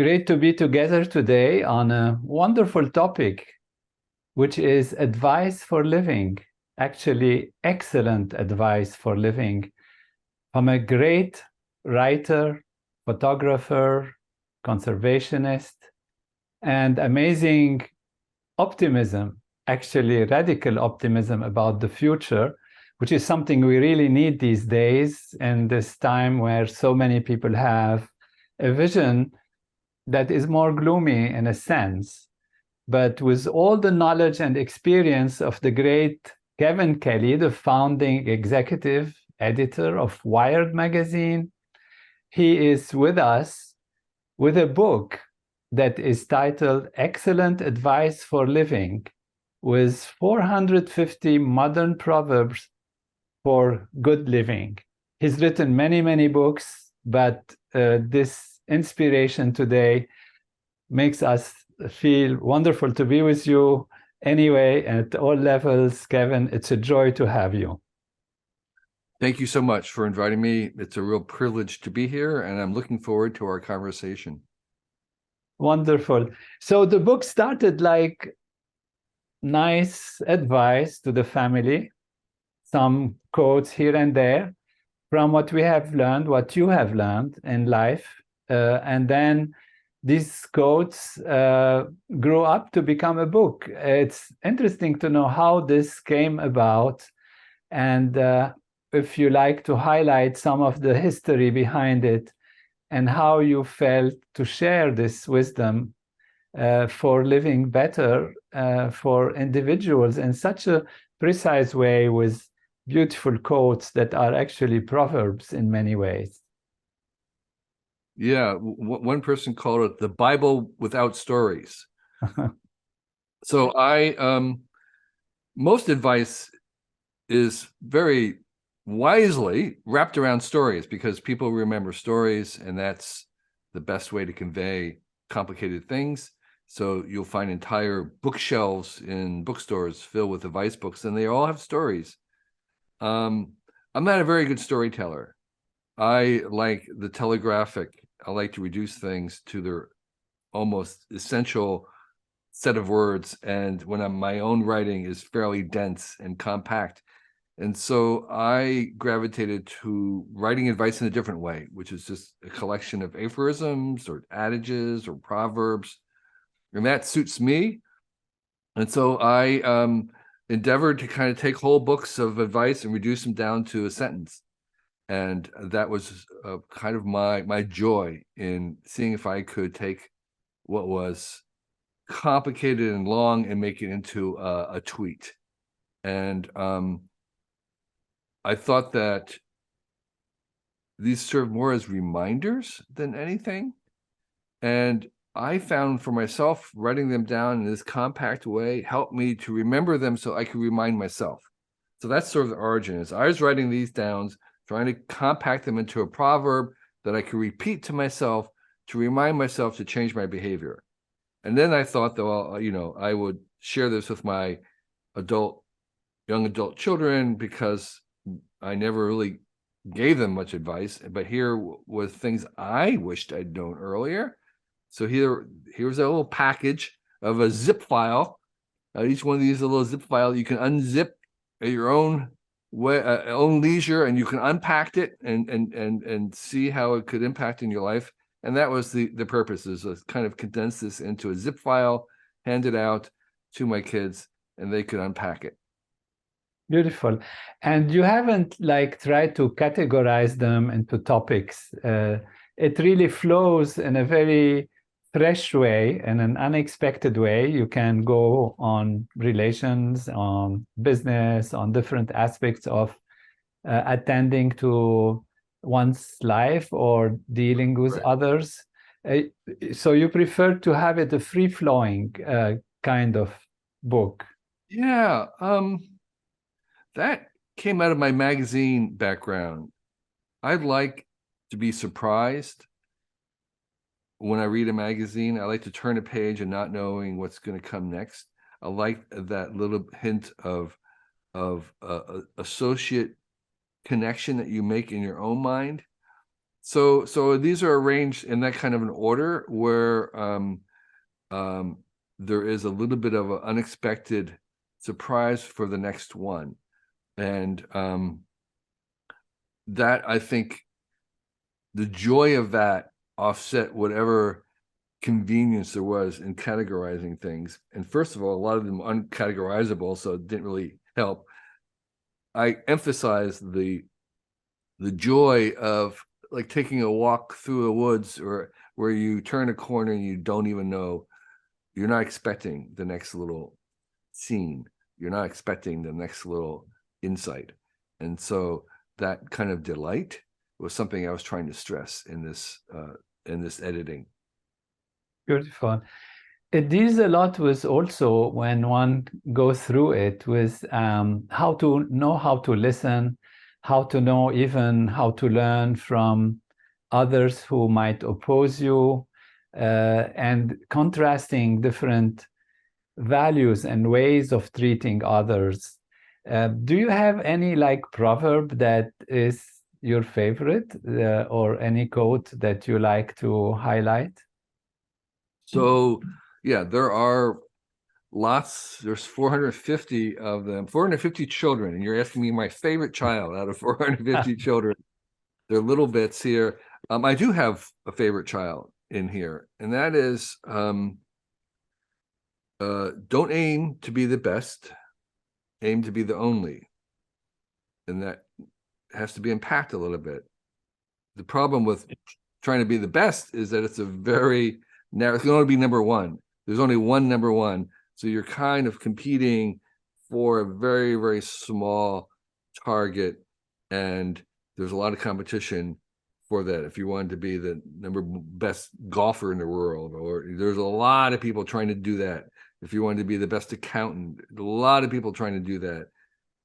Great to be together today on a wonderful topic, which is advice for living. Actually, excellent advice for living from a great writer, photographer, conservationist, and amazing optimism, actually radical optimism about the future, which is something we really need these days in this time where so many people have a vision that is more gloomy in a sense. But with all the knowledge and experience of the great Kevin Kelly, the founding executive editor of Wired magazine, he is with us with a book that is titled Excellent Advice for Living, with 450 modern proverbs for good living. He's written many, many books, but this inspiration today makes us feel wonderful to be with you anyway at all levels. Kevin, it's a joy to have you. Thank you so much for inviting me. It's a real privilege to be here, and I'm looking forward to our conversation. Wonderful. So the book started like nice advice to the family, some quotes here and there from what we have learned, what you have learned in life. And then these quotes grew up to become a book. It's interesting to know how this came about. And if you like to highlight some of the history behind it and how you felt to share this wisdom for living better for individuals in such a precise way with beautiful quotes that are actually proverbs in many ways. Yeah, one person called it the Bible without stories. So most advice is very wisely wrapped around stories because people remember stories, and that's the best way to convey complicated things. So you'll find entire bookshelves in bookstores filled with advice books, and they all have stories. I'm not a very good storyteller. I like the telegraphic. I like to reduce things to their almost essential set of words. And when my own writing is fairly dense and compact. And so I gravitated to writing advice in a different way, which is just a collection of aphorisms or adages or proverbs. And that suits me. And so I endeavored to kind of take whole books of advice and reduce them down to a sentence. And that was kind of my joy in seeing if I could take what was complicated and long and make it into a tweet. And I thought that these serve more as reminders than anything. And I found for myself, writing them down in this compact way helped me to remember them so I could remind myself. So that's sort of the origin. Is I was writing these down, trying to compact them into a proverb that I could repeat to myself to remind myself to change my behavior. And then I thought that, well, I would share this with my young adult children because I never really gave them much advice. But here was things I wished I'd known earlier. So here's a little package of a zip file. Each one of these is a little zip file you can unzip at your own way, own leisure, and you can unpack it and see how it could impact in your life. And that was the purpose, is to kind of condense this into a zip file, hand it out to my kids, and they could unpack it. Beautiful. And you haven't tried to categorize them into topics. It really flows in a very fresh way, in an unexpected way. You can go on relations, on business, on different aspects of attending to one's life or dealing with others. So you prefer to have it a free-flowing kind of book. Yeah, that came out of my magazine background. I like to be surprised when I read a magazine. I like to turn a page and not knowing what's going to come next. I like that little hint of associate connection that you make in your own mind. So these are arranged in that kind of an order where there is a little bit of an unexpected surprise for the next one. And that, I think, the joy of that offset whatever convenience there was in categorizing things. And first of all, a lot of them uncategorizable, so it didn't really help. I emphasize the joy of like taking a walk through the woods, or where you turn a corner and you don't even know, you're not expecting the next little scene. You're not expecting the next little insight. And so that kind of delight was something I was trying to stress in this editing. Beautiful. It deals a lot with also, when one goes through it, with how to know how to listen, how to know even how to learn from others who might oppose you, and contrasting different values and ways of treating others. Do you have any like proverb that is your favorite, or any quote that you like to highlight? So yeah, there are lots. There's 450 of them, 450 children, and you're asking me my favorite child out of 450 children. They're little bits here. I do have a favorite child in here, and that is don't aim to be the best, aim to be the only. And that has to be unpacked a little bit. The problem with trying to be the best is that it's a very narrow, it can only be number one. There's only one number one. So you're kind of competing for a very, very small target. And there's a lot of competition for that. If you wanted to be the number best golfer in the world, or there's a lot of people trying to do that. If you wanted to be the best accountant, a lot of people trying to do that.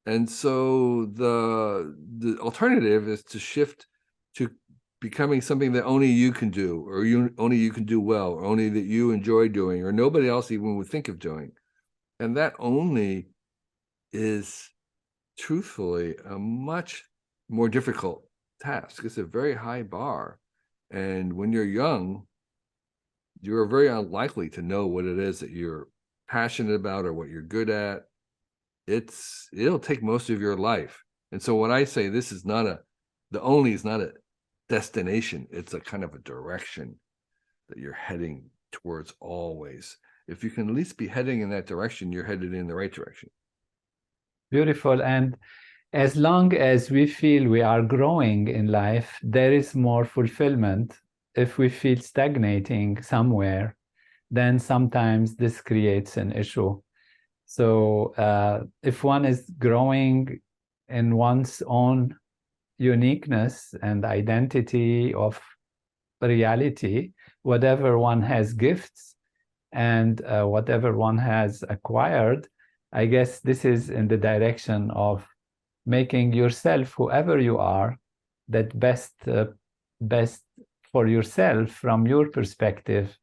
And so the alternative is to shift to becoming something that only you can do, or only you can do well, or only that you enjoy doing, or nobody else even would think of doing. And that only is truthfully a much more difficult task. It's a very high bar. And when you're young, you're very unlikely to know what it is that you're passionate about or what you're good at. It'll take most of your life. And so when I say this is not the only is not a destination, it's a kind of a direction that you're heading towards always. If you can at least be heading in that direction, you're headed in the right direction. Beautiful. And as long as we feel we are growing in life, there is more fulfillment. If we feel stagnating somewhere, then sometimes this creates an issue. So if one is growing in one's own uniqueness and identity of reality, whatever one has gifts and whatever one has acquired, I guess this is in the direction of making yourself, whoever you are, that best for yourself from your perspective,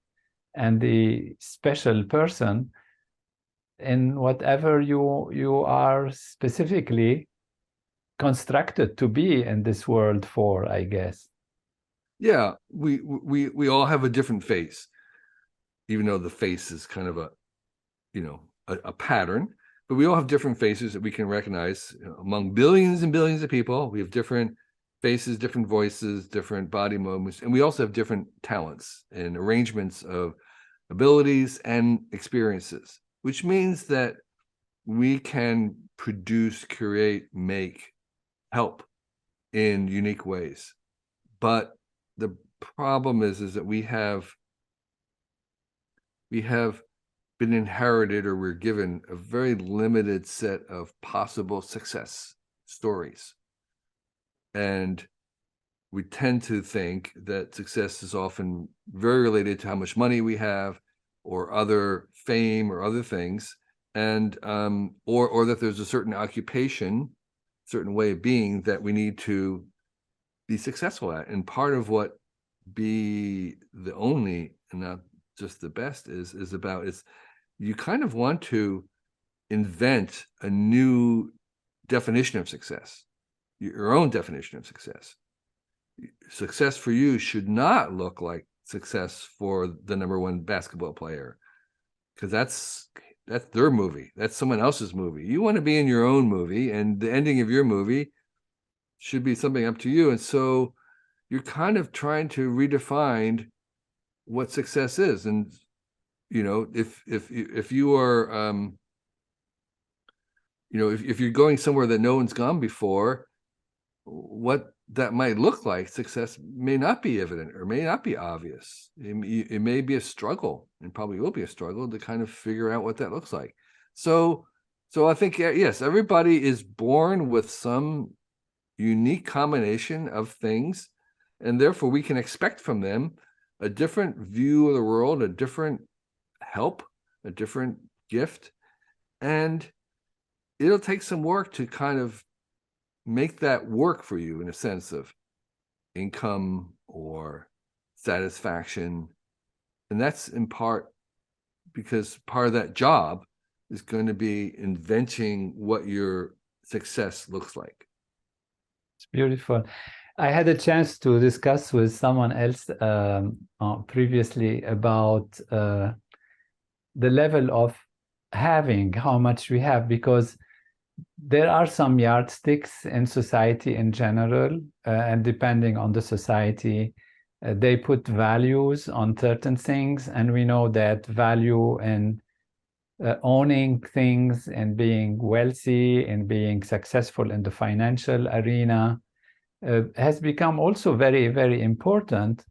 and the special person in whatever you are specifically constructed to be in this world for, I guess. Yeah, we all have a different face, even though the face is kind of a pattern, but we all have different faces that we can recognize among billions and billions of people. We have different faces, different voices, different body movements, and we also have different talents and arrangements of abilities and experiences, which means that we can produce, create, make, help in unique ways. But the problem is that we have been inherited, or we're given a very limited set of possible success stories. And we tend to think that success is often very related to how much money we have, or other fame, or other things, and or that there's a certain occupation, certain way of being that we need to be successful at. And part of what be the only and not just the best is you kind of want to invent a new definition of success, your own definition of success. success for you should not look like success for the number one basketball player, because that's their movie. That's someone else's movie. You want to be in your own movie, and the ending of your movie should be something up to you. And so you're kind of trying to redefine what success is. And if you are if you're going somewhere that no one's gone before, what that might look like, success may not be evident or may not be obvious. It may be a struggle, and probably will be a struggle to kind of figure out what that looks like. So I think, yes, everybody is born with some unique combination of things, and therefore we can expect from them a different view of the world, a different help, a different gift, and it'll take some work to kind of make that work for you in a sense of income or satisfaction. And that's in part because part of that job is going to be inventing what your success looks like. It's beautiful. I had a chance to discuss with someone else previously about the level of having, how much we have, because there are some yardsticks in society in general, and depending on the society, they put values on certain things, and we know that value in owning things and being wealthy and being successful in the financial arena has become also very, very important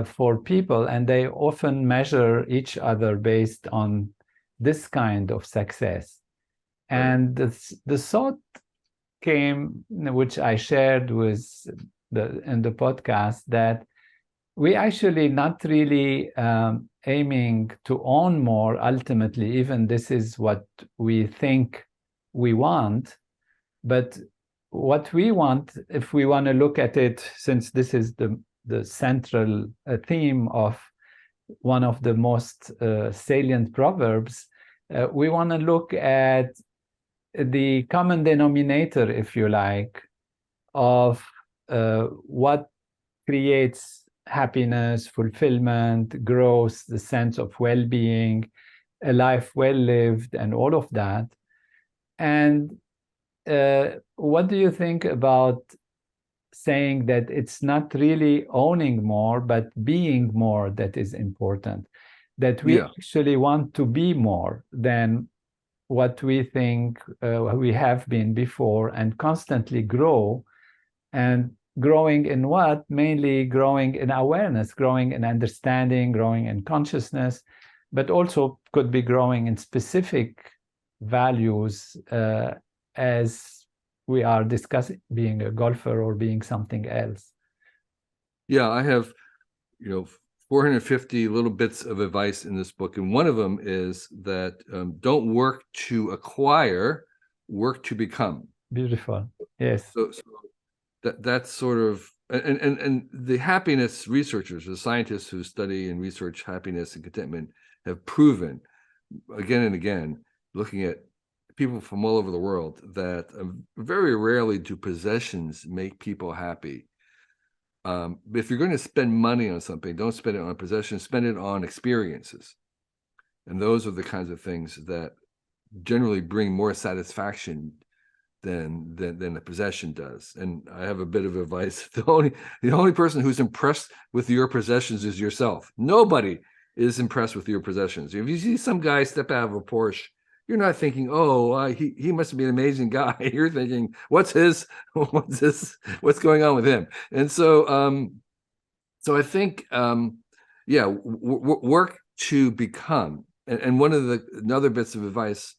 for people, and they often measure each other based on this kind of success. Right. And the thought came, which I shared with in the podcast, that we actually not really aiming to own more ultimately, even this is what we think we want, but what we want, if we want to look at it, since this is the central theme of one of the most salient Proverbs, we want to look at the common denominator, if you like, of what creates happiness, fulfillment, growth, the sense of well-being, a life well lived, and all of that. And what do you think about saying that it's not really owning more, but being more that is important? That we actually want to be more than what we think we have been before, and constantly grow. And growing in what? Mainly growing in awareness, growing in understanding, growing in consciousness, but also could be growing in specific values as we are discussing, being a golfer or being something else. Yeah, I have 450 little bits of advice in this book, and one of them is that don't work to acquire, work to become. Beautiful. Yes. So that's sort of, and the happiness researchers, the scientists who study and research happiness and contentment, have proven again and again, looking at people from all over the world, that very rarely do possessions make people happy. If you're going to spend money on something, don't spend it on possessions, spend it on experiences. And those are the kinds of things that generally bring more satisfaction than a possession does. And I have a bit of advice. The only person who's impressed with your possessions is yourself. Nobody is impressed with your possessions. If you see some guy step out of a Porsche, you're not thinking, oh, he must be an amazing guy. You're thinking, what's going on with him? And so, so I think, work to become. And one of the other bits of advice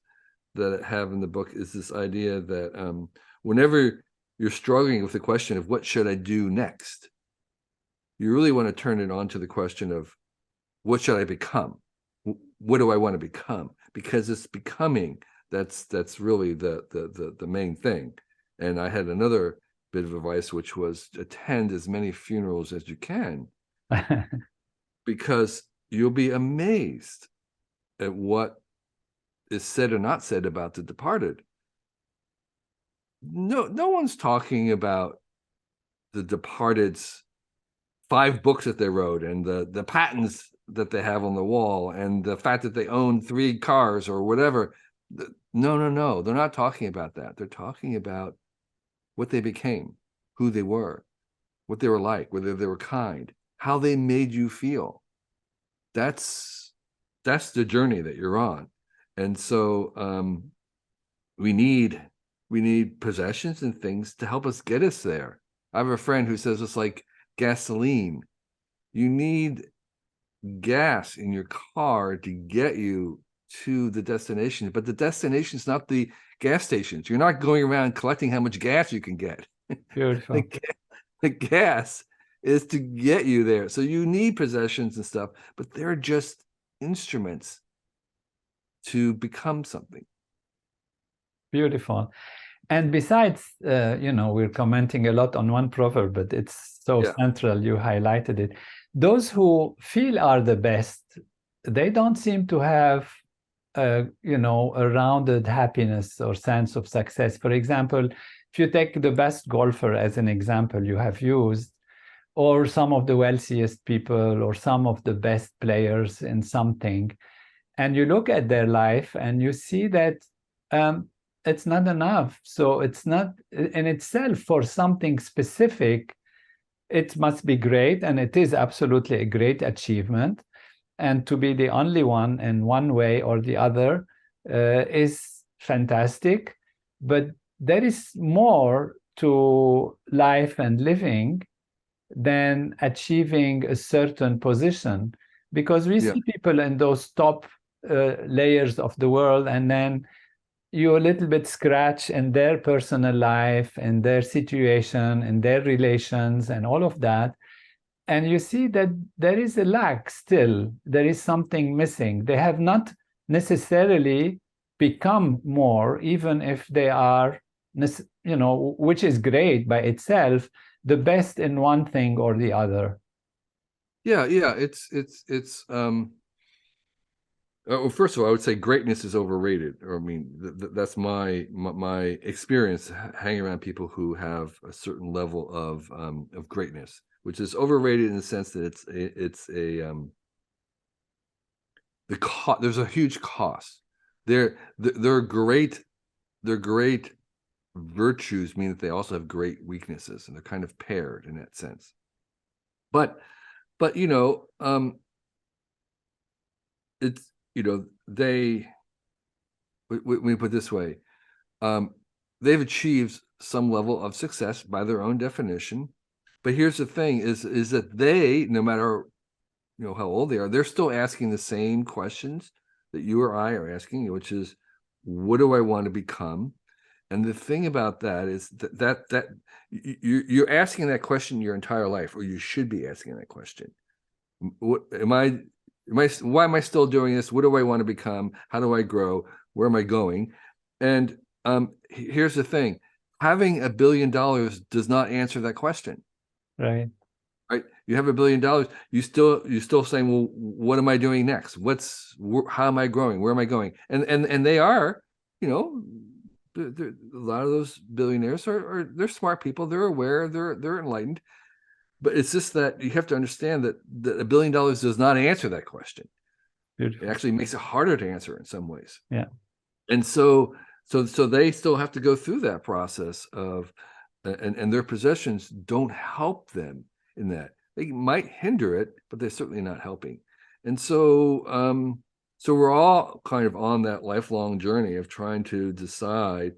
that I have in the book is this idea that whenever you're struggling with the question of what should I do next, you really want to turn it on to the question of what should I become? What do I want to become? Because it's becoming that's really the main thing. And I had another bit of advice, which was attend as many funerals as you can, because you'll be amazed at what is said or not said about the departed. No one's talking about the departed's 5 books that they wrote, and the patents that they have on the wall, and the fact that they own 3 cars or whatever. No. They're not talking about that. They're talking about what they became, who they were, what they were like, whether they were kind, how they made you feel. That's the journey that you're on. And so we need possessions and things to help us get us there. I have a friend who says it's like gasoline. You need gas in your car to get you to the destination, but the destination is not the gas stations. You're not going around collecting how much gas you can get. Beautiful. The gas is to get you there. So you need possessions and stuff, but they're just instruments to become something. Beautiful. And besides, we're commenting a lot on one proverb, but it's so central. You highlighted it. Those who feel are the best, they don't seem to have, a rounded happiness or sense of success. For example, if you take the best golfer as an example you have used, or some of the wealthiest people, or some of the best players in something, and you look at their life and you see that it's not enough. So it's not in itself for something specific. It must be great, and it is absolutely a great achievement. And to be the only one in one way or the other is fantastic. But there is more to life and living than achieving a certain position, because we see people in those top layers of the world, and then you a little bit scratch in their personal life, in their situation, in their relations, and all of that. And you see that there is a lack still. There is something missing. They have not necessarily become more, even if they are, which is great by itself, the best in one thing or the other. Yeah. It's well, first of all, I would say greatness is overrated. Or I mean, that's my experience hanging around people who have a certain level of greatness, which is overrated in the sense that there's a huge cost. They're great. Their great virtues mean that they also have great weaknesses, and they're kind of paired in that sense. But it's they, let me put it this way, they've achieved some level of success by their own definition. But here's the thing: is that they, no matter how old they are, they're still asking the same questions that you or I are asking, which is, what do I want to become? And the thing about that is that you're asking that question your entire life, or you should be asking that question. What why am I still doing this? What do I want to become? How do I grow? Where am I going? And here's the thing: having $1 billion does not answer that question. Right. You have $1 billion. You still saying, well, what am I doing next? How am I growing? Where am I going? And they are, a lot of those billionaires they're smart people. They're aware. They're enlightened. But it's just that you have to understand that $1 billion does not answer that question. Beautiful. It actually makes it harder to answer in some ways. Yeah. And so they still have to go through that process of, and their possessions don't help them in that. They might hinder it, but they're certainly not helping. And so we're all kind of on that lifelong journey of trying to decide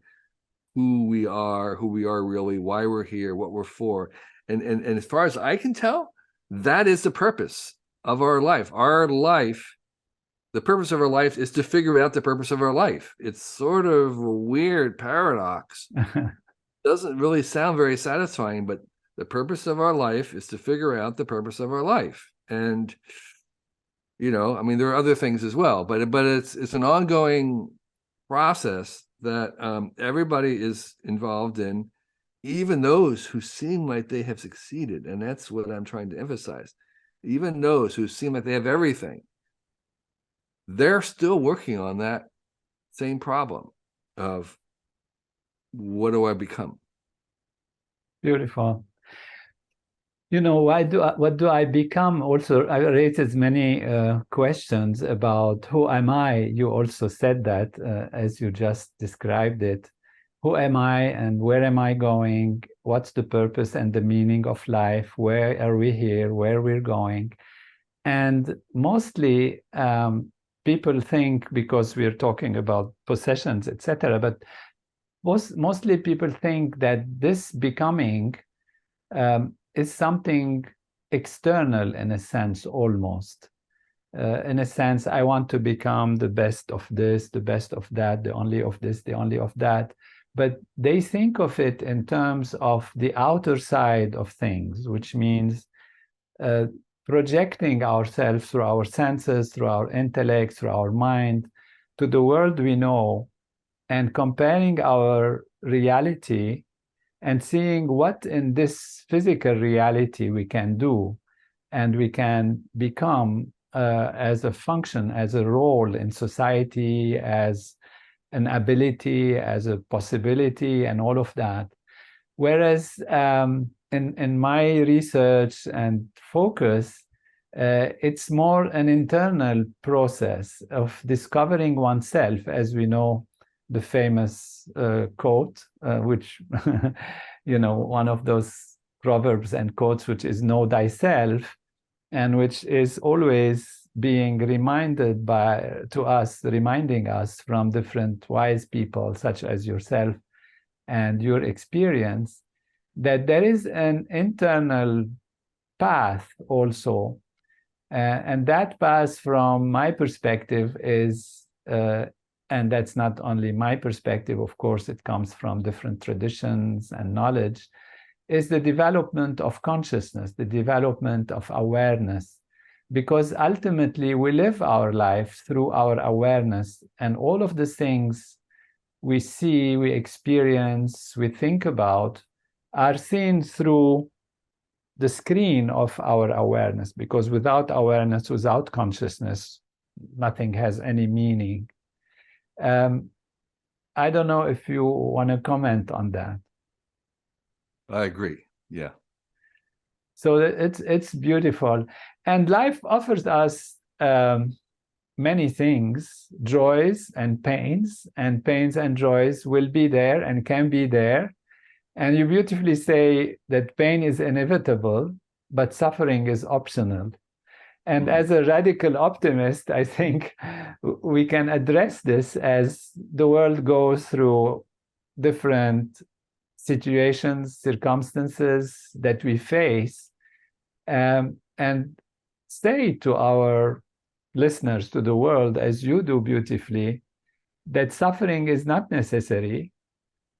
who we are really, why we're here, what we're for. And as far as I can tell, that is the purpose of our life. The purpose of our life is to figure out the purpose of our life. It's sort of a weird paradox. Doesn't really sound very satisfying, but the purpose of our life is to figure out the purpose of our life. And, there are other things as well, but it's an ongoing process that everybody is involved in, even those who seem like they have succeeded. And that's what I'm trying to emphasize. Even those who seem like they have everything, they're still working on that same problem of, what do I become? Beautiful. what do I become? Also, I raised many questions about who am I? You also said that as you just described it. Who am I and where am I going? What's the purpose and the meaning of life? Where are we here? Where we're going? And mostly people think, because we're talking about possessions, etc., but mostly people think that this becoming is something external in a sense, almost. In a sense, I want to become the best of this, the best of that, the only of this, the only of that. But they think of it in terms of the outer side of things, which means projecting ourselves through our senses, through our intellect, through our mind, to the world we know, and comparing our reality and seeing what in this physical reality we can do and we can become as a function, as a role in society, as an ability, as a possibility, and all of that. Whereas in my research and focus, it's more an internal process of discovering oneself, as we know the famous quote, which, one of those proverbs and quotes, which is know thyself, and which is always being reminding us from different wise people, such as yourself and your experience, that there is an internal path also. And that path, from my perspective, is and that's not only my perspective, of course, it comes from different traditions and knowledge, is the development of consciousness, the development of awareness. Because ultimately we live our life through our awareness, and all of the things we see, we experience, we think about are seen through the screen of our awareness, because without awareness, without consciousness, nothing has any meaning. I don't know if you want to comment on that. I agree. Yeah. So it's beautiful. And life offers us many things, joys and pains and joys will be there and can be there. And you beautifully say that pain is inevitable, but suffering is optional. And as a radical optimist, I think we can address this as the world goes through different situations, circumstances that we face, and say to our listeners, to the world, as you do beautifully, that suffering is not necessary.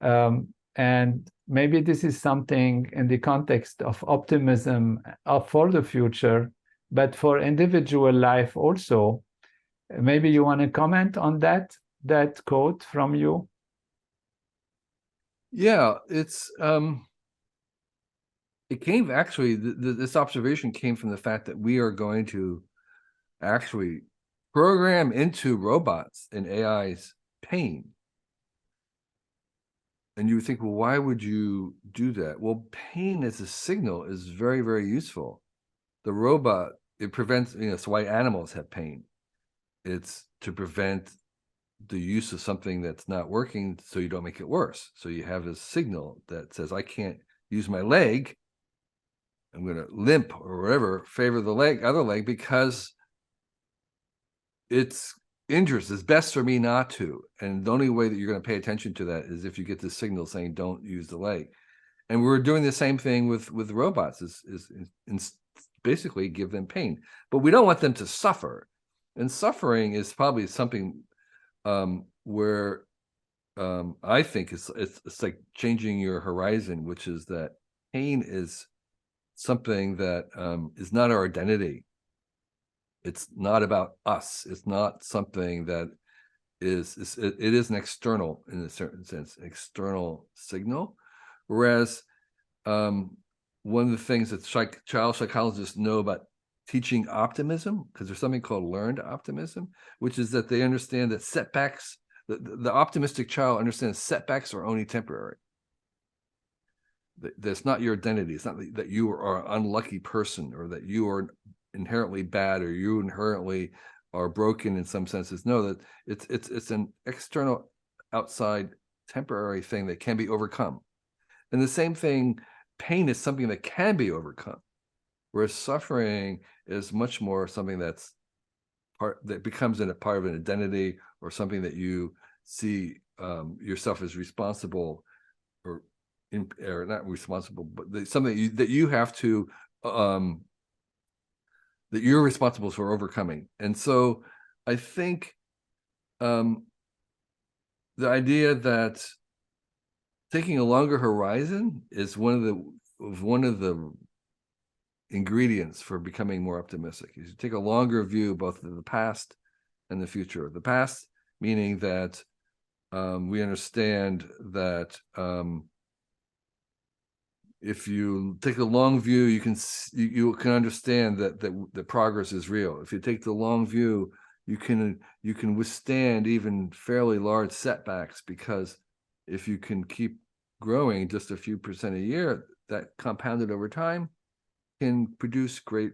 And maybe this is something in the context of optimism for the future, but for individual life also. Maybe you want to comment on that quote from you? Yeah, it's it came actually, this observation came from the fact that we are going to actually program into robots and AI's pain. And you would think, well, why would you do that? Well, pain as a signal is very, very useful. The robot, it prevents, it's why animals have pain. It's to prevent the use of something that's not working so you don't make it worse. So you have this signal that says, I can't use my leg. I'm going to limp or whatever, favor the other leg, because it's injurious. It's best for me not to. And the only way that you're going to pay attention to that is if you get this signal saying, don't use the leg. And we're doing the same thing with robots, is basically give them pain, but we don't want them to suffer. And suffering is probably something where I think it's like changing your horizon, which is that pain is something that is not our identity. It's not about us. It's not something that it is an external, in a certain sense, external signal. Whereas one of the things that child psychologists know about teaching optimism, because there's something called learned optimism, which is that they understand that setbacks, the optimistic child understands setbacks are only temporary. that's not your identity. It's not that you are an unlucky person, or that you are inherently bad, or you inherently are broken in some senses. No, that it's an external, outside, temporary thing that can be overcome. And the same thing, pain is something that can be overcome, whereas suffering is much more something that becomes a part of an identity, or something that you see yourself as responsible, or not responsible, but something that you have to that you're responsible for overcoming. And so I think the idea that taking a longer horizon is one of the ingredients for becoming more optimistic. You take a longer view, both of the past and the future. The past meaning that we understand that if you take a long view, you can understand that the progress is real. If you take the long view, you can withstand even fairly large setbacks, because if you can keep growing just a few percent a year, that compounded over time can produce great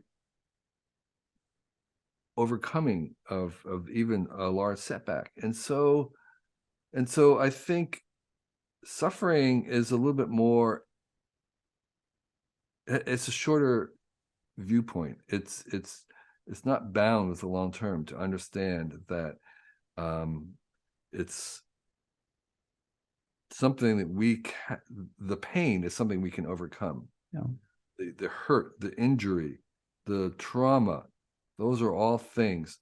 overcoming of even a large setback. And so I think suffering is a little bit more, it's a shorter viewpoint. It's not bound with the long term, to understand that it's something that the pain is something we can overcome. Yeah. The hurt, the injury, the trauma, those are all things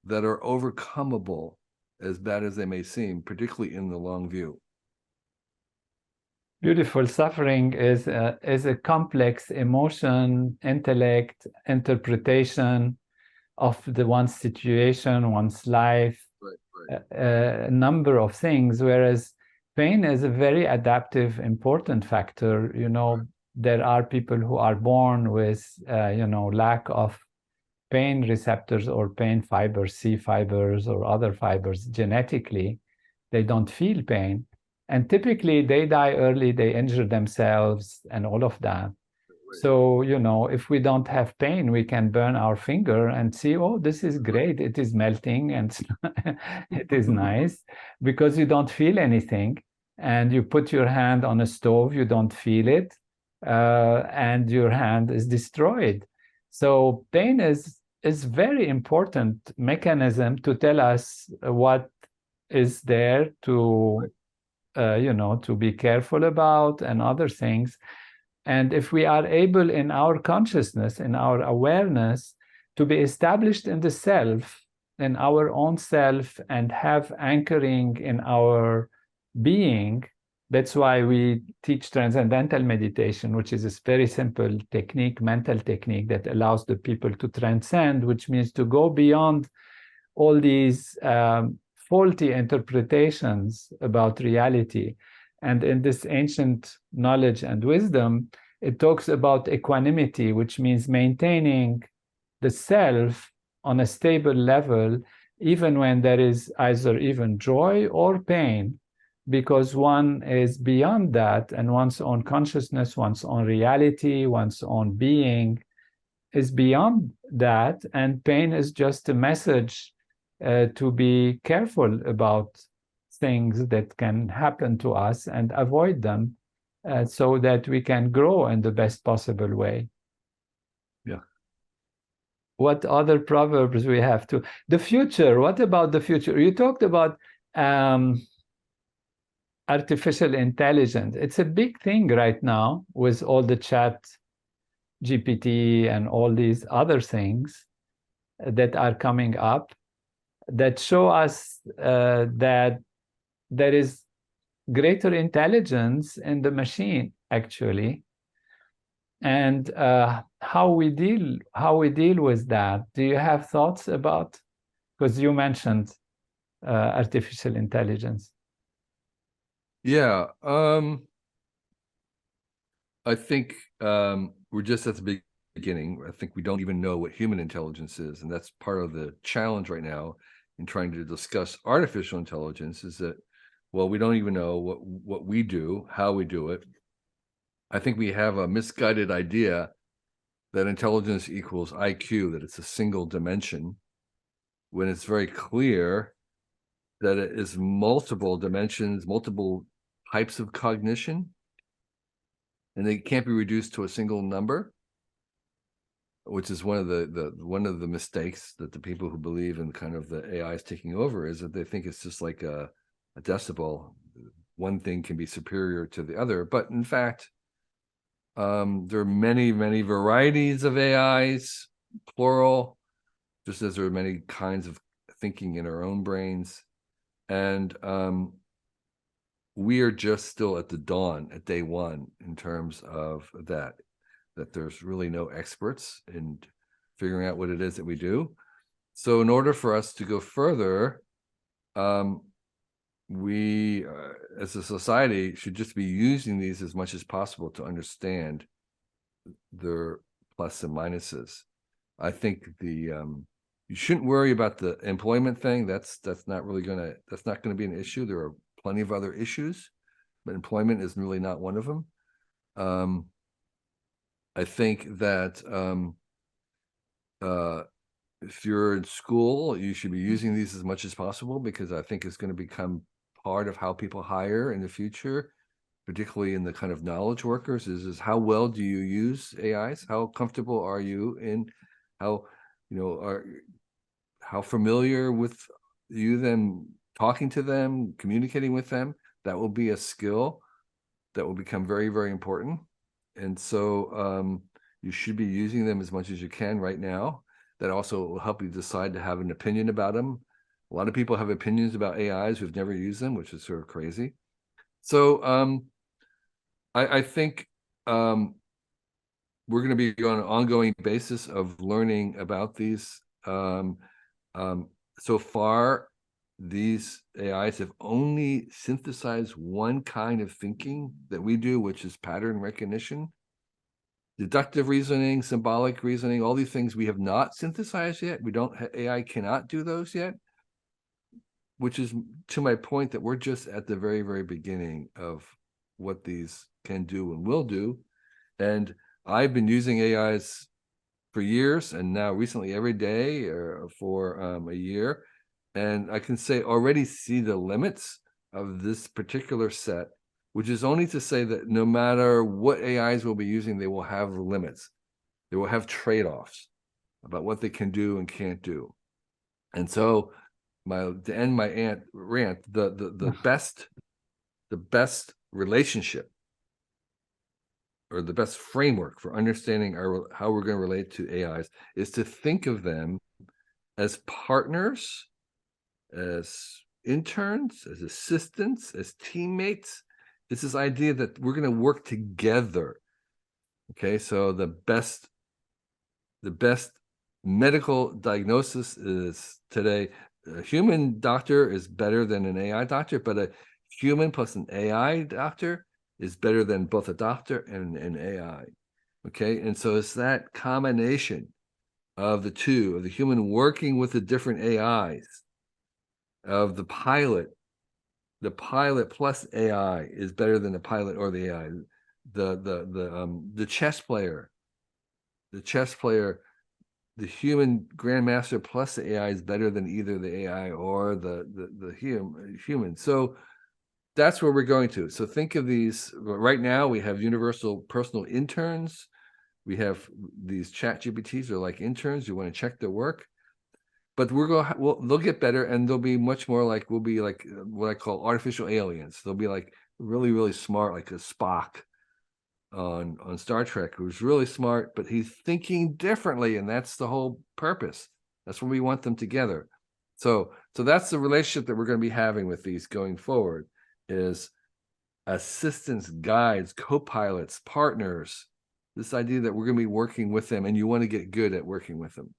that are overcomable, as bad as they may seem, particularly in the long view. Beautiful. Suffering is a complex emotion, intellect, interpretation of one's situation, one's life, Right. a number of things, whereas pain is a very adaptive, important factor. Right. There are people who are born with, lack of pain receptors or pain fibers, C fibers or other fibers genetically. They don't feel pain. And typically they die early, they injure themselves and all of that. Right. So, if we don't have pain, we can burn our finger and see, oh, this is great. It is melting and it is nice, because you don't feel anything. And you put your hand on a stove, you don't feel it, and your hand is destroyed. So pain is very important mechanism to tell us what is there to, to be careful about and other things. And if we are able in our consciousness, in our awareness, to be established in the self, in our own self, and have anchoring in our being, that's why we teach transcendental meditation, which is a very simple technique, mental technique that allows the people to transcend, which means to go beyond all these faulty interpretations about reality. And in this ancient knowledge and wisdom, it talks about equanimity, which means maintaining the self on a stable level, even when there is either even joy or pain, because one is beyond that, and one's own consciousness, one's own reality, one's own being is beyond that. And pain is just a message to be careful about things that can happen to us and avoid them, so that we can grow in the best possible way. Yeah. What other proverbs we have to? The future. What about the future? You talked about artificial intelligence. It's a big thing right now with all the chat GPT and all these other things that are coming up that show us that there is greater intelligence in the machine, actually, and how we deal with that. Do you have thoughts about? Because you mentioned artificial intelligence. Yeah, I think we're just at the beginning. I think we don't even know what human intelligence is, and that's part of the challenge right now in trying to discuss artificial intelligence, is that, well, we don't even know what we do, how we do it. I think we have a misguided idea that intelligence equals IQ, that it's a single dimension, when it's very clear that it is multiple dimensions, multiple types of cognition, and they can't be reduced to a single number, which is one of the mistakes that the people who believe in kind of the AI is taking over, is that they think it's just like a decibel. One thing can be superior to the other, but in fact, there are many, many varieties of AIs, plural, just as there are many kinds of thinking in our own brains. And we are just still at the dawn, at day one, in terms of that there's really no experts in figuring out what it is that we do. So in order for us to go further, we, as a society, should just be using these as much as possible to understand their plus and minuses. I think you shouldn't worry about the employment thing. That's not gonna be an issue. There are plenty of other issues, but employment is really not one of them. I think that if you're in school, you should be using these as much as possible, because I think it's going to become part of how people hire in the future, particularly in the kind of knowledge workers, is how well do you use AIs? How comfortable are you in how familiar with you them talking to them, communicating with them? That will be a skill that will become very, very important. And so you should be using them as much as you can right now. That also will help you decide to have an opinion about them. A lot of people have opinions about AIs who've never used them, which is sort of crazy. So I think we're going to be on an ongoing basis of learning about these. So far, these AIs have only synthesized one kind of thinking that we do, which is pattern recognition. Deductive reasoning, symbolic reasoning, all these things we have not synthesized yet. AI cannot do those yet, which is to my point that we're just at the very, very beginning of what these can do and will do. And I've been using AIs for years, and now recently every day for a year. And I can already see the limits of this particular set, which is only to say that no matter what AIs we'll be using, they will have limits. They will have trade-offs about what they can do and can't do. And so to end my rant, the best relationship, or the best framework for understanding how we're going to relate to AIs, is to think of them as partners, as interns, as assistants, as teammates. It's this idea that we're going to work together. Okay, so the best medical diagnosis is today, a human doctor is better than an AI doctor, but a human plus an AI doctor is better than both a doctor and an AI. Okay, and so it's that combination of the two, of the human working with the different AIs, of the pilot plus AI is better than the pilot or the AI. The chess player, the human grandmaster plus the AI is better than either the AI or the human. So that's where we're going to. So think of these. Right now, we have universal personal interns. We have these chat GPTs are like interns. You want to check their work. But they'll get better, and they'll be much more like, we'll be like what I call artificial aliens. They'll be like really, really smart, like a Spock on Star Trek, who's really smart, but he's thinking differently, and that's the whole purpose. That's when we want them together. So that's the relationship that we're going to be having with these going forward, is assistants, guides, co-pilots, partners. This idea that we're going to be working with them, and you want to get good at working with them.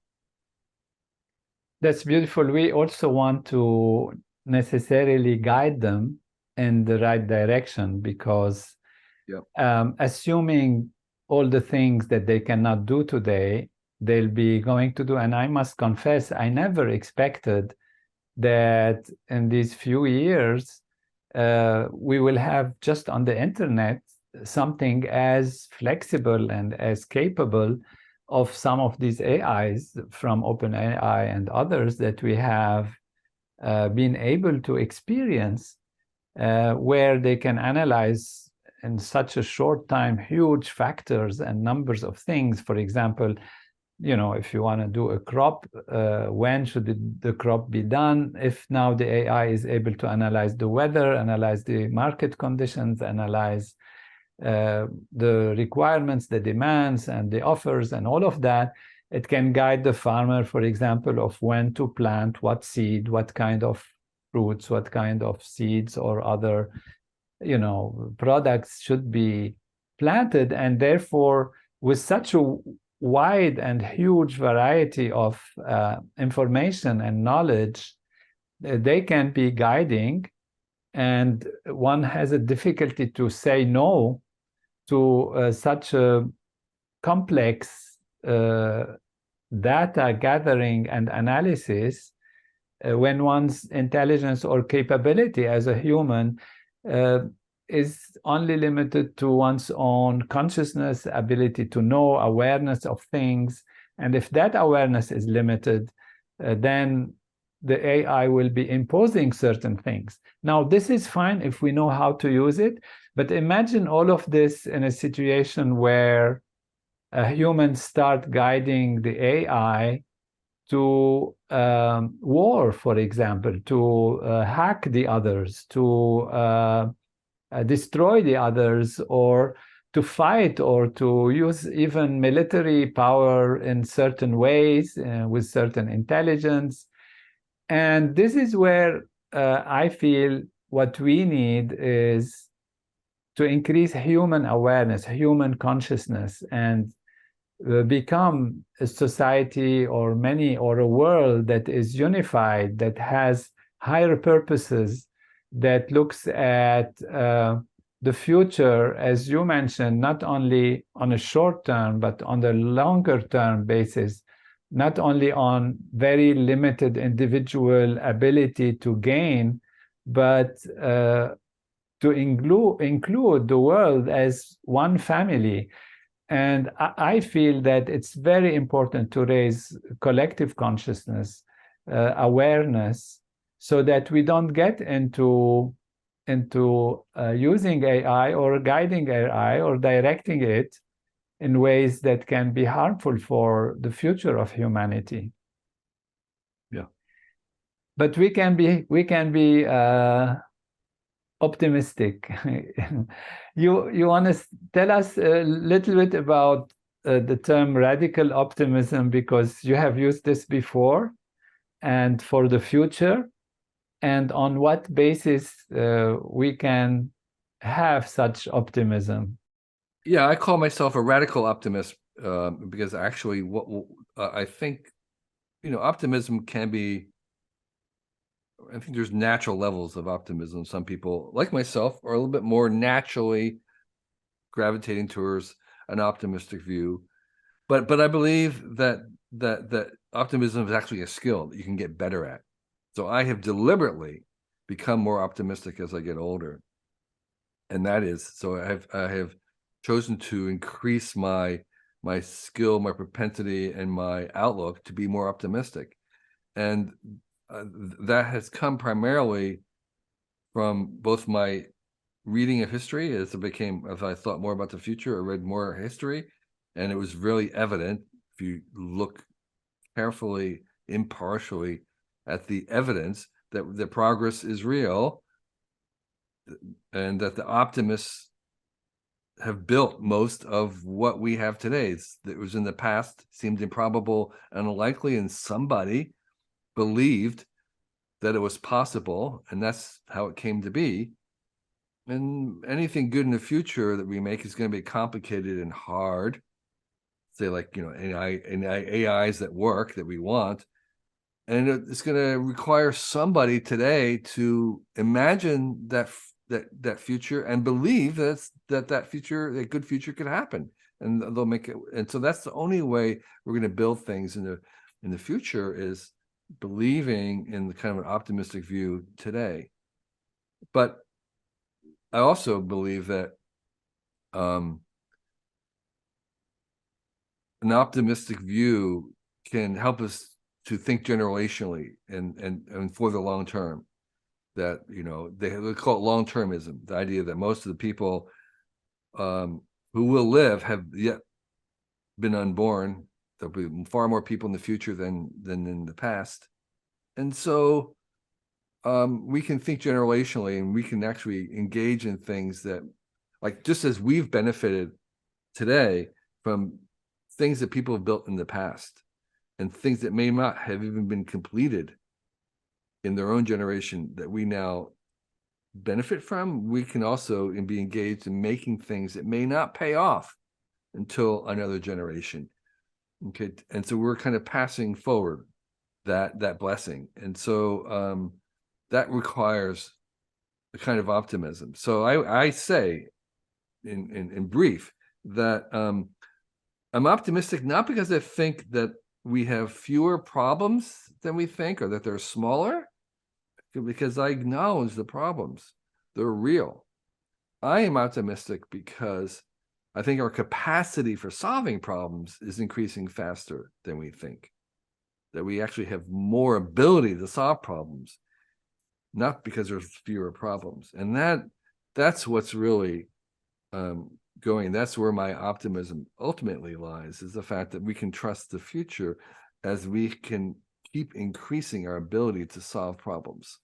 That's beautiful. We also want to necessarily guide them in the right direction, because assuming all the things that they cannot do today, they'll be going to do. And I must confess, I never expected that in these few years, we will have just on the internet something as flexible and as capable of some of these AIs from OpenAI and others that we have been able to experience, where they can analyze in such a short time huge factors and numbers of things. For example, if you want to do a crop, when should the crop be done? If now the AI is able to analyze the weather, analyze the market conditions, analyze the requirements, the demands, and the offers, and all of that, it can guide the farmer, for example, of when to plant what seed, what kind of fruits, what kind of seeds or other, products should be planted. And therefore, with such a wide and huge variety of information and knowledge, they can be guiding. And one has a difficulty to say no to such a complex data gathering and analysis when one's intelligence or capability as a human is only limited to one's own consciousness, ability to know, awareness of things. And if that awareness is limited, then the AI will be imposing certain things. Now, this is fine if we know how to use it, but imagine all of this in a situation where humans start guiding the AI to war, for example, to hack the others, to destroy the others, or to fight, or to use even military power in certain ways with certain intelligence. And this is where I feel what we need is to increase human awareness, human consciousness, and become a society or a world that is unified, that has higher purposes, that looks at the future, as you mentioned, not only on a short term, but on the longer term basis, not only on very limited individual ability to gain, but to include the world as one family. And I feel that it's very important to raise collective consciousness, awareness, so that we don't get into using AI or guiding AI or directing it in ways that can be harmful for the future of humanity. Yeah. But we can be optimistic. You want to tell us a little bit about the term radical optimism, because you have used this before, and for the future, and on what basis we can have such optimism? Yeah, I call myself a radical optimist because actually what I think, optimism can be, I think there's natural levels of optimism. Some people, like myself, are a little bit more naturally gravitating towards an optimistic view. But I believe that optimism is actually a skill that you can get better at. So I have deliberately become more optimistic as I get older. And that is, so I have chosen to increase my skill, my propensity, and my outlook to be more optimistic. And that has come primarily from both my reading of history, as I thought more about the future, I read more history, and it was really evident, if you look carefully, impartially at the evidence, that the progress is real, and that the optimists have built most of what we have today. It was in the past, seemed improbable and unlikely, and somebody believed that it was possible, and that's how it came to be. And anything good in the future that we make is going to be complicated and hard. Say, like, AIs that work, that we want, and it's going to require somebody today to imagine that future and believe that future, that good future, could happen, and they'll make it. And so that's the only way we're going to build things in the future, is believing in the kind of an optimistic view today. But I also believe that an optimistic view can help us to think generationally and for the long term. That, you know, they call it long-termism, the idea that most of the people who will live have yet been unborn. There'll be far more people in the future than in the past. And so we can think generationally, and we can actually engage in things that, like, just as we've benefited today from things that people have built in the past and things that may not have even been completed in their own generation that we now benefit from, we can also be engaged in making things that may not pay off until another generation. Okay. And so we're kind of passing forward that blessing. And so that requires a kind of optimism. So I say in brief that I'm optimistic, not because I think that we have fewer problems than we think, or that they're smaller, because I acknowledge the problems. They're real. I am optimistic because I think our capacity for solving problems is increasing faster than we think. That we actually have more ability to solve problems, not because there's fewer problems. And that's what's really going. That's where my optimism ultimately lies, is the fact that we can trust the future as we can keep increasing our ability to solve problems.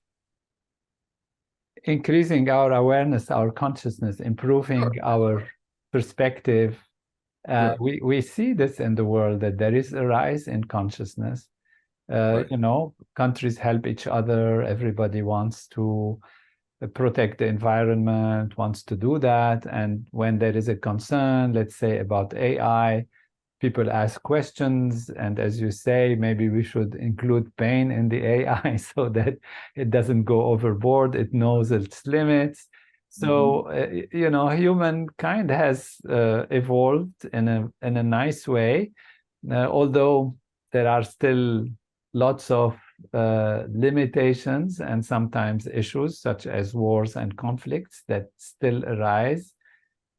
Increasing our awareness, our consciousness, improving our perspective. We see this in the world, that there is a rise in consciousness. You know, countries help each other. Everybody wants to protect the environment, wants to do that. And when there is a concern, let's say about AI, people ask questions. And as you say, maybe we should include pain in the AI so that it doesn't go overboard. It knows its limits. So, you know, humankind has evolved in a nice way, although there are still lots of limitations and sometimes issues such as wars and conflicts that still arise,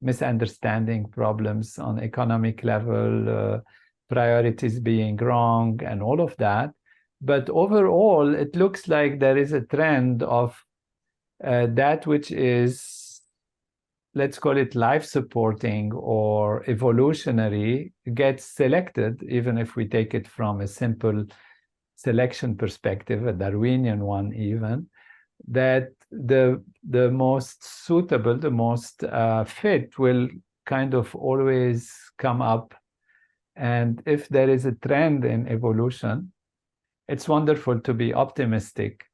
misunderstanding problems on economic level, priorities being wrong, and all of that. But overall, it looks like there is a trend of that which is, let's call it life supporting or evolutionary, gets selected, even if we take it from a simple selection perspective, a Darwinian one even, that the most suitable, the most fit will kind of always come up. And if there is a trend in evolution, it's wonderful to be optimistic.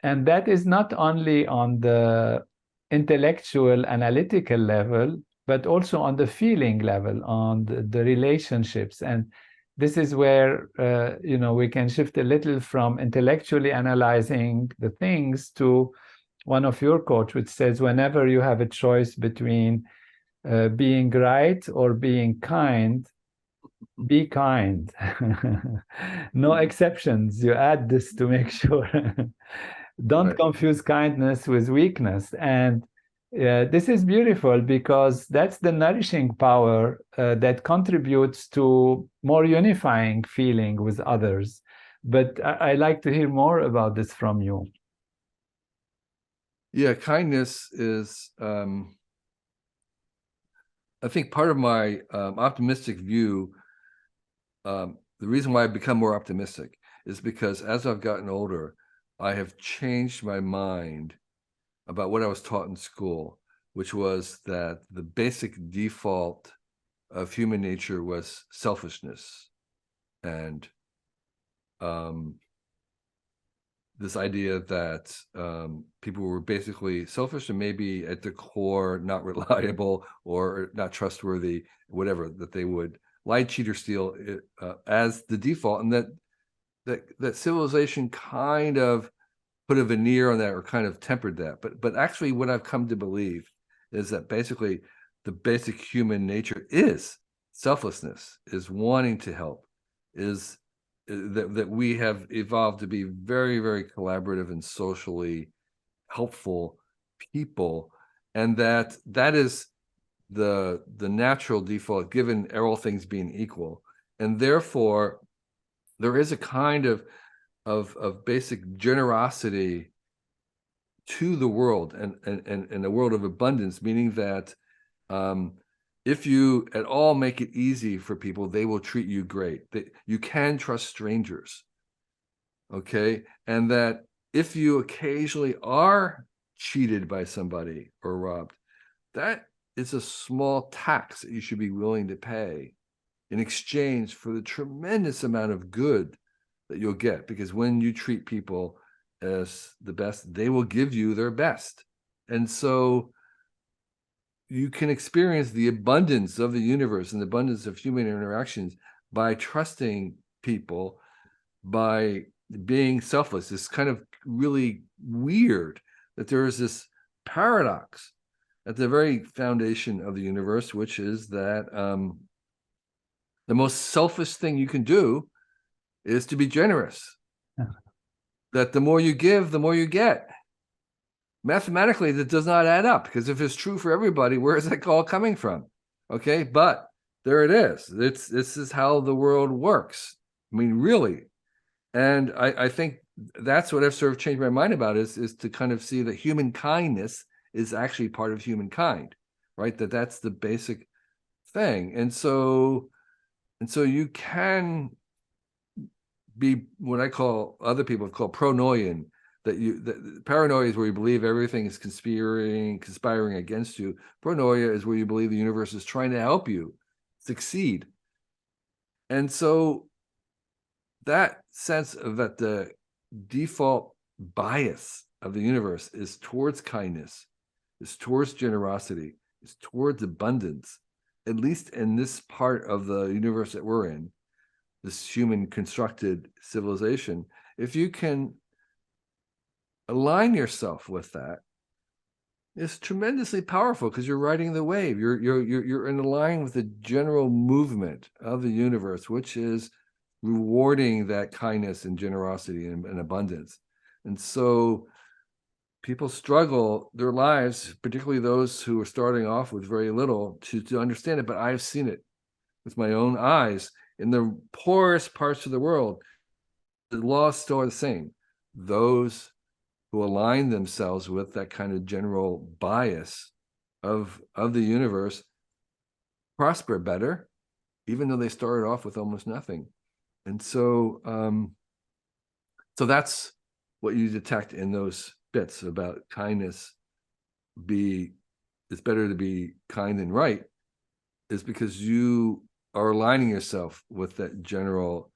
And that is not only on the intellectual, analytical level, but also on the feeling level, on the relationships. And this is where you know, we can shift a little from intellectually analyzing the things to one of your quotes, which says, whenever you have a choice between being right or being kind, be kind. No exceptions. You add this to make sure. Don't confuse kindness with weakness. And this is beautiful, because that's the nourishing power that contributes to more unifying feeling with others. But I like to hear more about this from you. Yeah, kindness is, I think, part of my optimistic view. The reason why I've become more optimistic is because as I've gotten older, I have changed my mind about what I was taught in school, which was that the basic default of human nature was selfishness. And this idea that people were basically selfish and maybe at the core not reliable or not trustworthy, whatever, that they would lie, cheat, or steal as the default, and that civilization kind of put a veneer on that, or kind of tempered that. But actually, what I've come to believe is that basically the basic human nature is selflessness, is wanting to help, is that we have evolved to be very, very collaborative and socially helpful people, and that is the natural default, given all things being equal. And therefore, there is a kind of basic generosity to the world and a world of abundance, meaning that if you at all make it easy for people, they will treat you great. You can trust strangers, okay? And that if you occasionally are cheated by somebody or robbed, that is a small tax that you should be willing to pay in exchange for the tremendous amount of good that you'll get. Because when you treat people as the best, they will give you their best. And so you can experience the abundance of the universe and the abundance of human interactions by trusting people, by being selfless. It's kind of really weird that there is this paradox at the very foundation of the universe, which is that the most selfish thing you can do is to be generous. Yeah. That the more you give, the more you get. Mathematically, that does not add up, because if it's true for everybody, where is that all coming from? Okay, but there it is. This is how the world works. I mean, really. And I think that's what I've sort of changed my mind about is to kind of see that human kindness is actually part of humankind, right? That's the basic thing. And so you can be what I call, other people call pronoian, that paranoia is where you believe everything is conspiring against you. Pronoia is where you believe the universe is trying to help you succeed. And so that sense of that the default bias of the universe is towards kindness, is towards generosity, is towards abundance, at least in this part of the universe that we're in, this human constructed civilization. If you can align yourself with that, it's tremendously powerful, because you're riding the wave. You're in line with the general movement of the universe, which is rewarding that kindness and generosity and abundance. And so people struggle their lives, particularly those who are starting off with very little, to understand it. But I've seen it with my own eyes in the poorest parts of the world. The laws still are the same. Those who align themselves with that kind of general bias of the universe prosper better, even though they started off with almost nothing. And so so that's what you detect in those bits about kindness. It's better to be kind than right, is because you are aligning yourself with that general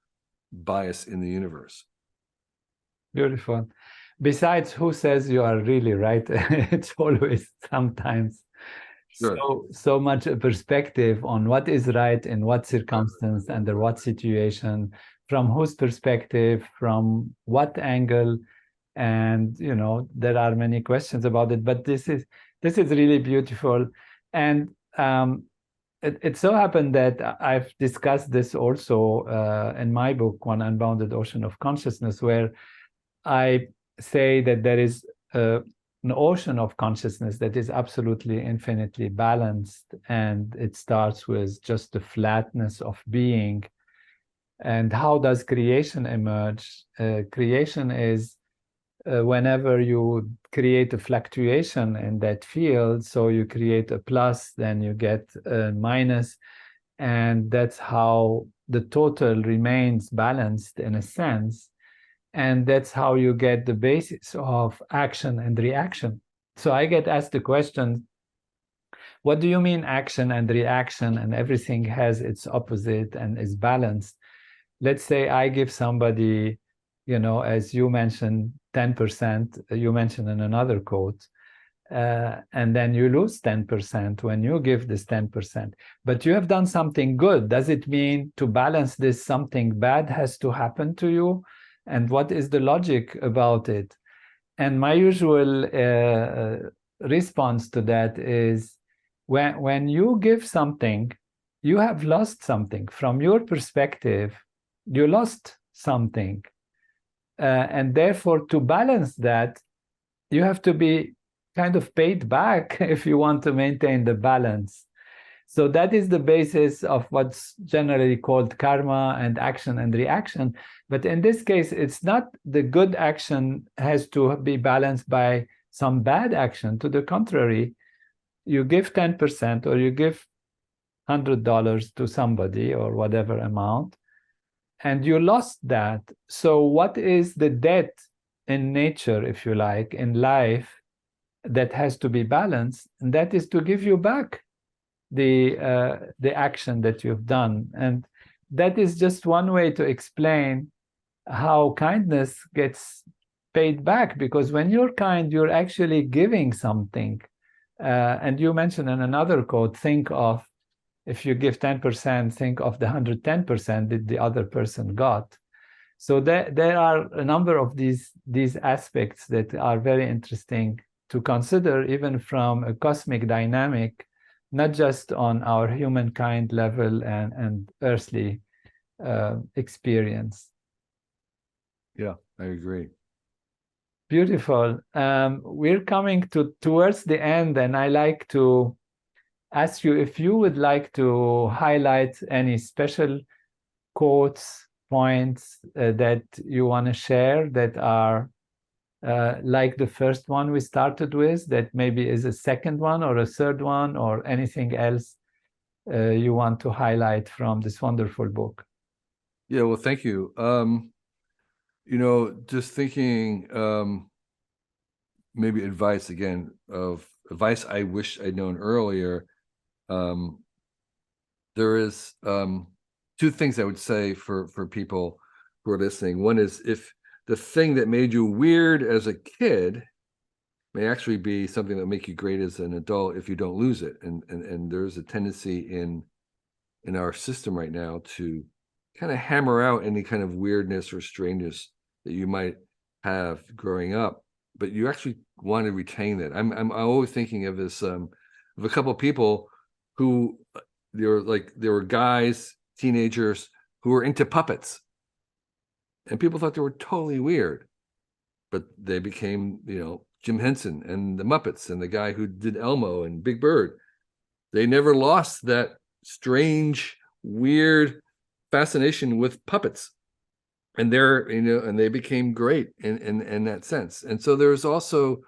bias in the universe. Beautiful. Besides, who says you are really right? It's always sometimes Sure. so much a perspective on what is right in what circumstance, under what situation, from whose perspective, from what angle, and there are many questions about it. But this is really beautiful, and it so happened that I've discussed this also in my book, One Unbounded Ocean of Consciousness, where I say that there is an ocean of consciousness that is absolutely infinitely balanced, and it starts with just the flatness of being. And how does creation emerge? Creation is whenever you create a fluctuation in that field, so you create a plus, then you get a minus, and that's how the total remains balanced in a sense. And that's how you get the basis of action and reaction. So I get asked the question, what do you mean action and reaction, and everything has its opposite and is balanced? Let's say I give somebody, as you mentioned, 10%, you mentioned in another quote, and then you lose 10% when you give this 10%. But you have done something good. Does it mean to balance this, something bad has to happen to you? And what is the logic about it? And my usual response to that is, when you give something, you have lost something. From your perspective, you lost something. And therefore, to balance that, you have to be kind of paid back if you want to maintain the balance. So that is the basis of what's generally called karma and action and reaction. But in this case, it's not the good action has to be balanced by some bad action. To the contrary, you give 10% or you give $100 to somebody or whatever amount, and you lost that. So what is the debt in nature, if you like, in life that has to be balanced? And that is to give you back the action that you've done. And that is just one way to explain how kindness gets paid back, because when you're kind, you're actually giving something. And you mentioned in another quote, think of, if you give 10%, think of the 110% that the other person got. So there are a number of these aspects that are very interesting to consider, even from a cosmic dynamic, not just on our humankind level and earthly experience. Yeah, I agree. Beautiful. We're coming towards the end, and I like to ask you if you would like to highlight any special quotes, points that you want to share that are like the first one we started with, that maybe is a second one or a third one, or anything else you want to highlight from this wonderful book. Yeah, well, thank you. Just thinking, maybe advice I wish I'd known earlier. There is two things I would say for people who are listening. One is, if the thing that made you weird as a kid may actually be something that will make you great as an adult if you don't lose it. And there's a tendency in our system right now to kind of hammer out any kind of weirdness or strangeness that you might have growing up, but you actually want to retain that. I'm always thinking of this of a couple of people who there were guys, teenagers, who were into puppets, and people thought they were totally weird, but they became, Jim Henson and the Muppets and the guy who did Elmo and Big Bird. They never lost that strange, weird fascination with puppets, and and they became great in that sense. And so there's also,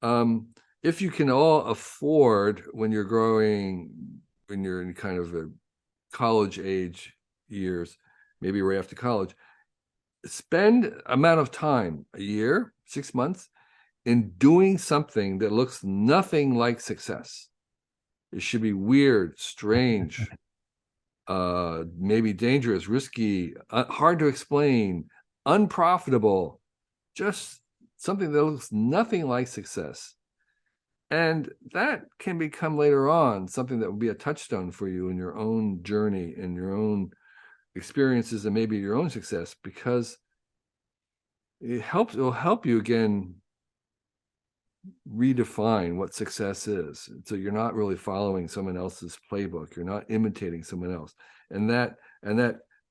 if you can all afford, when you're in kind of a college age years, maybe right after college, spend amount of time, a year, 6 months, in doing something that looks nothing like success. It should be weird, strange, maybe dangerous, risky, hard to explain, unprofitable, just something that looks nothing like success. And that can become later on something that will be a touchstone for you in your own journey and your own experiences and maybe your own success, because it'll help you again redefine what success is. So you're not really following someone else's playbook. You're not imitating someone else. And that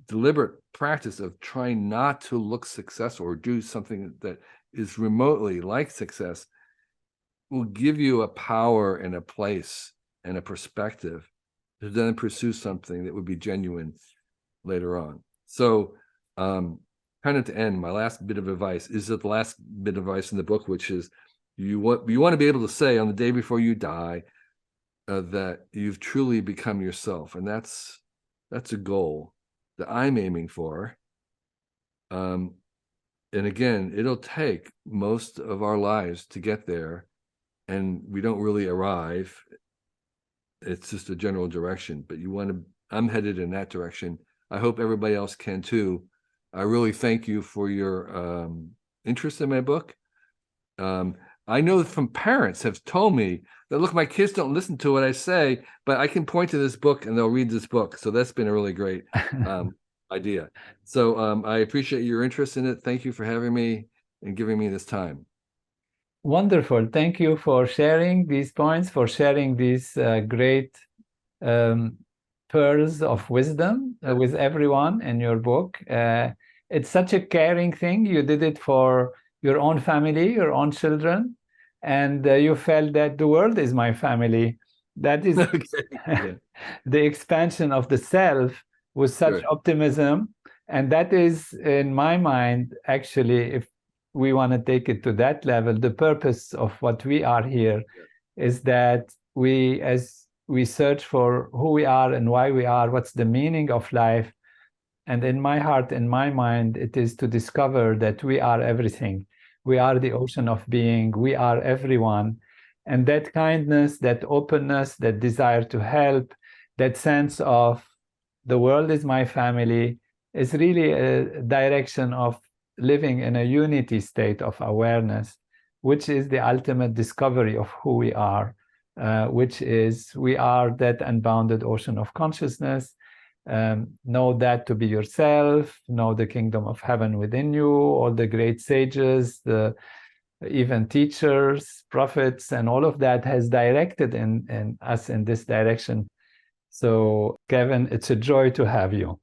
deliberate practice of trying not to look successful or do something that is remotely like success will give you a power and a place and a perspective to then pursue something that would be genuine later on. So kind of to end, my last bit of advice is the last bit of advice in the book, which is you want to be able to say on the day before you die that you've truly become yourself. And that's a goal that I'm aiming for. And again, it'll take most of our lives to get there, and we don't really arrive. It's just a general direction, but I'm headed in that direction. I hope everybody else can too. I really thank you for your interest in my book. I know from parents have told me that, look, my kids don't listen to what I say, but I can point to this book and they'll read this book. So that's been a really great idea. So I appreciate your interest in it. Thank you for having me and giving me this time. Wonderful. Thank you for sharing these points, for sharing these great pearls of wisdom with everyone in your book. It's such a caring thing. You did it for your own family, your own children, and you felt that the world is my family. That is Okay. the expansion of the self with such Sure. optimism. And that is, in my mind, actually, if we want to take it to that level, the purpose of what we are here is that we, as we search for who we are and why we are, what's the meaning of life. And in my heart, in my mind, it is to discover that we are everything. We are the ocean of being. We are everyone. And that kindness, that openness, that desire to help, that sense of the world is my family is really a direction of living in a unity state of awareness, which is the ultimate discovery of who we are, which is we are that unbounded ocean of consciousness. Know that to be yourself, know the kingdom of heaven within you, all the great sages, the even teachers, prophets, and all of that has directed in us in this direction. So, Kevin, it's a joy to have you.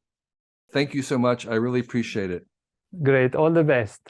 Thank you so much. I really appreciate it. Great. All the best.